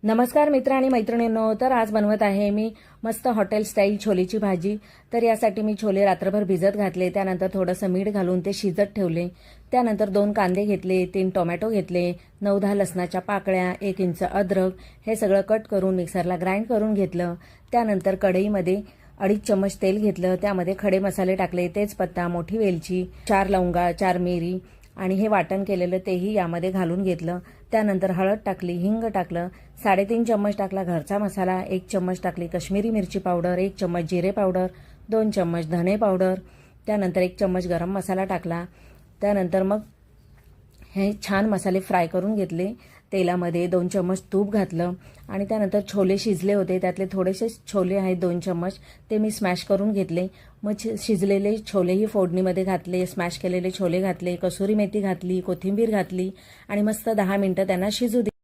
नमस्कार मित्र आणि मैत्रिणींनो, तर आज बनवत आहे मी मस्त हॉटेल स्टाईल छोलेची भाजी। तर यासाठी मी छोले रात्रभर भिजत घातले, त्यानंतर थोडंसं मीठ घालून ते शिजत ठेवले। त्यानंतर 2 कांदे घेतले, 3 टोमॅटो घेतले, 9-10 लसणाच्या पाकळ्या, 1 इंच अद्रक हे सगळं कट करून मिक्सरला ग्राइंड करून घेतलं। त्यानंतर कढईमध्ये 2.5 चम्मच तेल घेतलं, त्यामध्ये खडे मसाले टाकले, तेजपत्ता, मोठी वेलची, 4 लवंगा, 4 मिरी आणि हे वाटण केलेलं तेही यामध्ये घालून घेतलं। त्यानंतर हळद टाकली, हिंग टाकलं, 3.5 चम्मच टाकला घरचा मसाला, 1 चम्मच टाकली कश्मीरी मिरची पावडर, 1 चम्मच जिरे पावडर, 2 चम्मच धने पावडर, त्यानंतर 1 चम्मच गरम मसाला टाकला। त्यानंतर मग हे छान मसाले फ्राय करून घेतले। तेलामध्ये 2 चम्मच तूप घातलं आणि त्यानंतर छोले शिजले होते, त्यातले थोडेसे छोले आहेत 2 चम्मच, ते मी स्मॅश करून घेतले। मग शिजलेले छोलेही फोडणीमध्ये घातले, स्मॅश केलेले छोले घातले, कसुरी मेथी घातली, कोथिंबीर घातली आणि मस्त 10 मिनिटं त्यांना शिजू दिले।